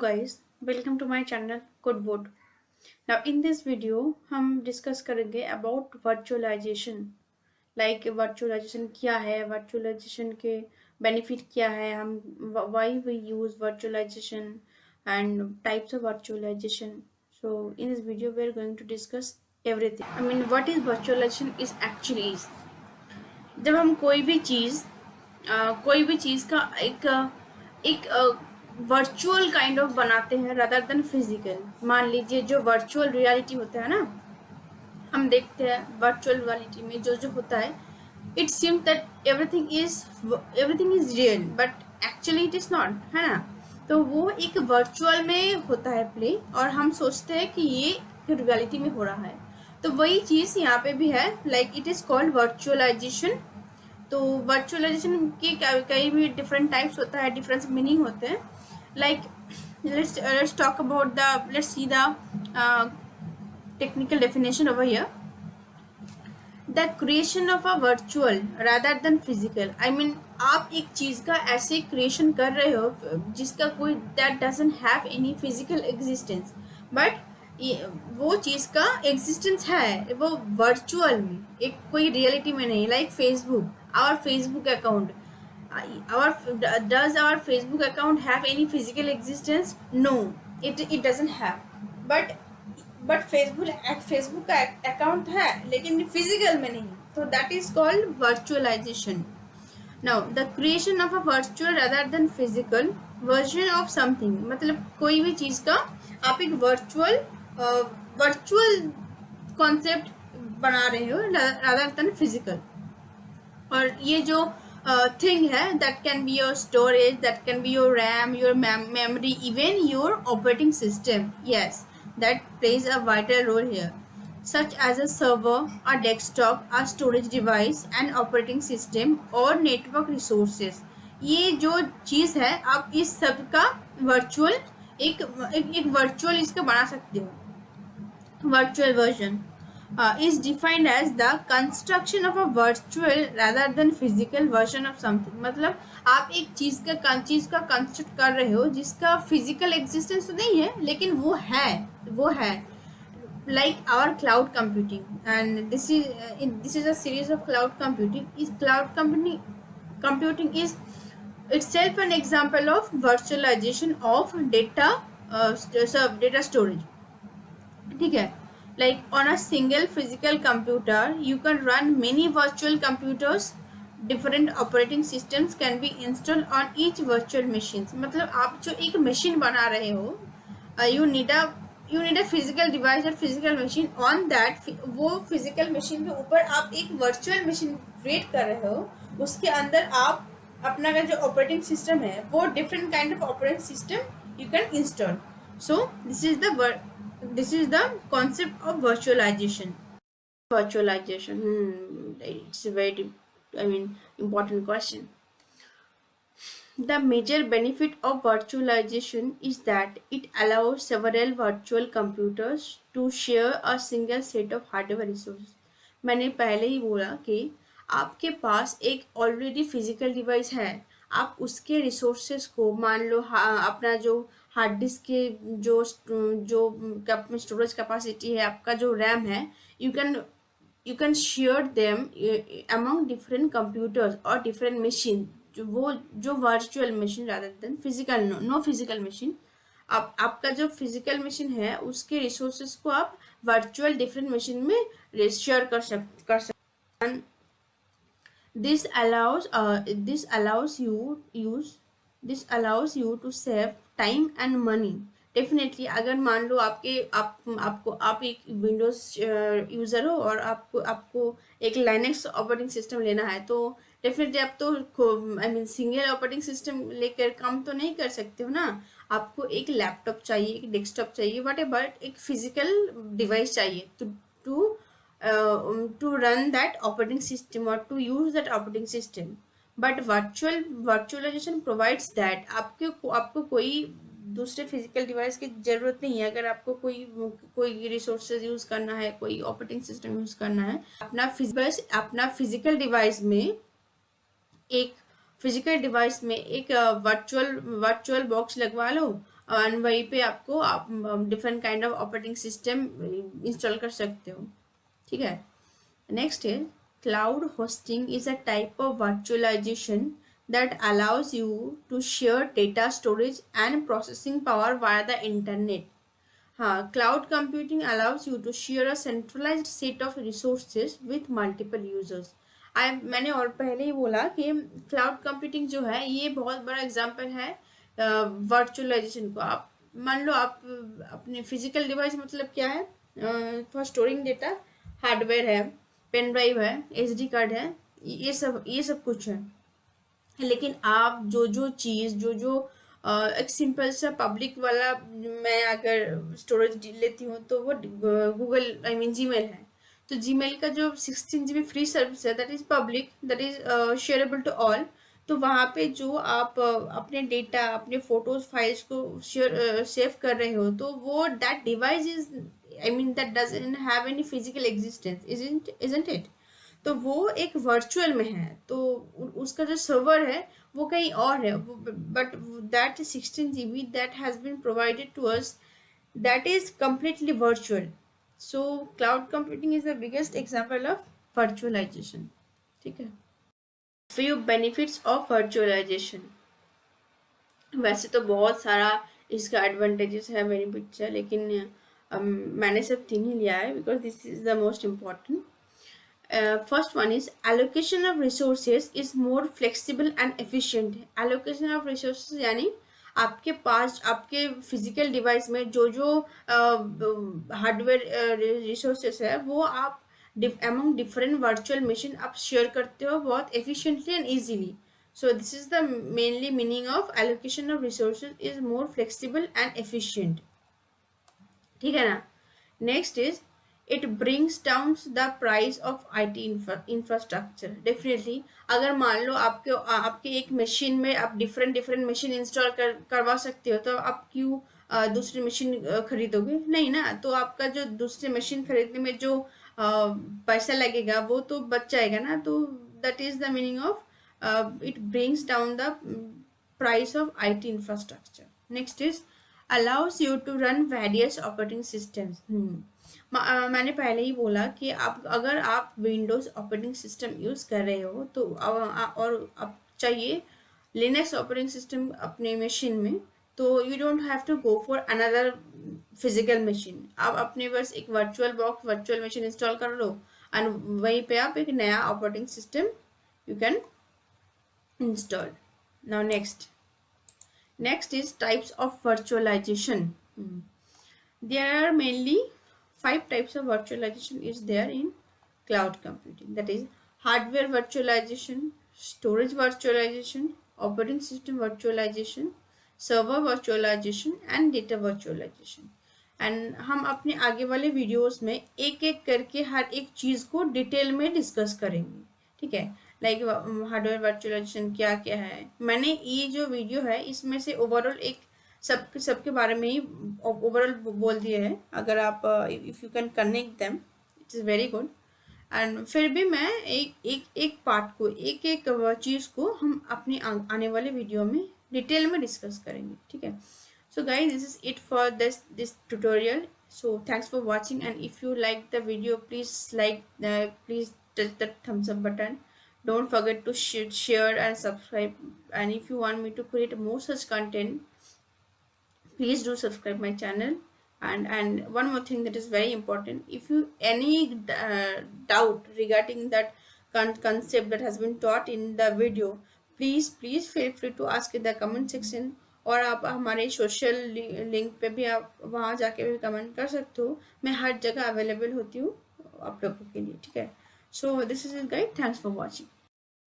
guys, welcome to my channel Goodwood. Now in this video हम discuss करेंगे about virtualization. Like virtualization क्या है, virtualization के benefit क्या है, हम why we use virtualization and types of virtualization. So in this video we are going to discuss everything. I mean what is virtualization is actually is जब हम कोई भी चीज़ का एक वर्चुअल काइंड ऑफ बनाते हैं रादर देन फिजिकल। मान लीजिए जो वर्चुअल रियलिटी होता है ना, हम देखते हैं वर्चुअल रियलिटी में जो जो होता है, it seems that everything is real but actually it is not, है ना। तो वो एक वर्चुअल में होता है प्ले और हम सोचते हैं कि ये रियलिटी में हो रहा है। तो वही चीज़ यहाँ पे भी है, like it is called virtualization. तो वर्चुअलाइजेशन के कई भी डिफरेंट टाइप्स होता है, डिफरेंट मीनिंग होते हैं। Like let's talk about let's see the technical definition over here. The creation of a virtual rather than physical. I mean आप एक चीज़ का ऐसे क्रिएशन कर रहे हो जिसका कोई that doesn't have any physical existence, but वो चीज़ का एग्जिस्टेंस है वो वर्चुअल में, एक कोई रियलिटी में नहीं। Like Facebook, our Facebook account, does our Facebook account have any physical existence? No, it doesn't have. but Facebook का अकाउंट है लेकिन फिजिकल में नहीं, तो that is called virtualization. Now the creation of a virtual rather than physical version of something, मतलब कोई भी चीज़ का आप एक वर्चुअल कॉन्सेप्ट बना रहे हो rather than फिजिकल. और ये जो थिंग है, that can be your storage, that can be your RAM, your memory, even your operating system. Yes, that plays a vital role here, such as a server, a desktop, a storage device, an operating system or network resources. ये जो चीज़ है आप इस सब का virtual एक virtual इसका बना सकते हो. Virtual version is defined as the construction of a virtual rather than physical version of something. मतलब आप एक चीज़ का कंस्ट्रक्ट कर रहे हो जिसका फिजिकल एग्जिस्टेंस तो नहीं है लेकिन वो है like our cloud computing, and this is a series of cloud computing. Is cloud computing is itself an example of virtualization of data storage. ठीक है. Like on a single physical computer you can run many virtual computers. Different operating systems can be installed on each virtual machine. मतलब आप जो एक machine बना रहे हो, you need a physical device और physical machine. on that वो physical machine के ऊपर आप एक virtual machine create कर रहे हो, उसके अंदर आप अपना का जो operating system है वो different kind of operating system you can install. So this is the concept of virtualization. It's a very important question. The major benefit of virtualization is that it allows several virtual computers to share a single set of hardware resources. मैंने पहले ही बोला कि आपके पास एक already physical device है, आप उसके resources को मान लो अपना जो हार्ड डिस्क के जो स्टोरेज कैपेसिटी है, आपका जो रैम है, you can share them among different computers or different machine. जो virtual machine rather than physical, no physical machine. आपका जो फिजिकल मशीन है उसके रिसोर्सेज को आप वर्चुअल डिफरेंट मशीन में शेयर कर सकते. This allows you to save time and money. Definitely अगर मान लो आप एक विंडोज यूज़र हो और आपको एक लाइनेक्स ऑपरेटिंग सिस्टम लेना है, तो डेफिनेटली आप तो सिंगल ऑपरेटिंग सिस्टम लेकर काम तो नहीं कर सकते हो ना. आपको एक लैपटॉप चाहिए, एक डेस्कटॉप चाहिए, व्हाटएवर, एक फिजिकल डिवाइस चाहिए to run that operating system or to use that operating system. But virtualization provides that आपको कोई दूसरे फिजिकल डिवाइस की ज़रूरत नहीं है. अगर आपको कोई रिसोर्सेज यूज़ करना है, कोई ऑपरेटिंग सिस्टम यूज़ करना है, अपना फिजिकल डिवाइस में एक वर्चुअल बॉक्स लगवा लो और वहीं पे आपको आप different kind of operating system install कर सकते हो, ठीक है। नेक्स्ट है cloud hosting is a type of virtualization that allows you to share data storage and processing power via the internet. हाँ, cloud computing allows you to share a centralised set of resources with multiple users. I मैंने और पहले ही बोला कि cloud computing जो है ये बहुत बड़ा एग्जांपल है वर्चुअलाइजेशन को। आप मान लो आप अपने फिजिकल डिवाइस मतलब क्या है, फॉर स्टोरिंग डेटा हार्डवेयर है, पेन ड्राइव है, एसडी कार्ड है, ये सब कुछ है। लेकिन आप जो चीज़ जो एक सिंपल सा पब्लिक वाला मैं अगर स्टोरेज लेती हूँ तो वो गूगल आई मीन जीमेल है। तो जीमेल का जो 16 GB फ्री सर्विस है that is public, that is shareable to all. तो वहाँ पे जो आप अपने डेटा अपने फोटोज फाइल्स को शेयर सेव कर रहे हो तो वो that device is I mean that doesn't have any physical existence, isn't it. तो वो एक वर्चुअल में है, तो उसका जो सर्वर है वो कहीं और है, but that 16 GB that has been provided to us that is completely virtual. So cloud computing is the biggest example of virtualization, ठीक है। few benefits of virtualization, वैसे तो बहुत सारा इसका एडवांटेजेस है बेनिफिट्स है, लेकिन मैंने सिर्फ 3 ही लिया है because this is the most important. First one is allocation of resources is more flexible and efficient. Allocation of resources यानी आपके पास आपके फिजिकल डिवाइस में जो हार्डवेयर रिसोर्सेस है वो आप among different virtual machine आप शेयर करते हो बहुत efficiently and easily. So this is the mainly meaning of allocation of resources is more flexible and efficient, ठीक है ना। Next is it brings down the price of IT infrastructure. Definitely अगर मान लो आपके एक मशीन में आप डिफरेंट मशीन इंस्टॉल करवा सकते हो तो आप क्यों दूसरी मशीन खरीदोगे, नहीं ना। तो आपका जो दूसरी मशीन खरीदने में जो पैसा लगेगा वो तो बच जाएगा ना। तो that is the meaning of it brings down the price of IT infrastructure. Next is allows you to run various operating systems. मैंने पहले ही बोला कि अगर आप विंडोज ऑपरेटिंग सिस्टम यूज़ कर रहे हो तो और आप चाहिए लिनक्स ऑपरेटिंग सिस्टम अपने मशीन में, तो you don't have to go for another physical machine. आप अपने बस एक वर्चुअल मशीन इंस्टॉल कर लो एंड वहीं पे आप एक नया operating system you can install. Now Next is types of virtualization. There are mainly 5 types of virtualization is there in cloud computing. That is hardware virtualization, storage virtualization, operating system virtualization, server virtualization and data virtualization. And हम अपने आगे वाले videos में एक एक करके हर एक चीज़ को डिटेल में डिस्कस करेंगे, ठीक है। लाइक हार्डवेयर वर्चुअलाइजेशन क्या क्या है, मैंने ये जो वीडियो है इसमें से ओवरऑल एक सबके बारे में ही ओवरऑल बोल दिया है। अगर आप if you can connect them it is very good. And फिर भी मैं एक पार्ट को एक चीज़ को हम अपने आने वाले वीडियो में डिटेल में डिस्कस करेंगे, ठीक है। So guys, this is it for this tutorial. So thanks for watching, and if you like the video, please please touch the thumbs up button. Don't forget to share and subscribe. And if you want me to create more such content, please do subscribe my channel. And one more thing that is very important, if you any doubt regarding that concept that has been taught in the video, please feel free to ask in the comment section, और आप हमारे social link पे भी आप वहाँ जाके भी comment कर सकते हो। मैं हर जगह अवेलेबल होती हूँ आप लोगों के लिए, ठीक है। So this is it guys, thanks for watching.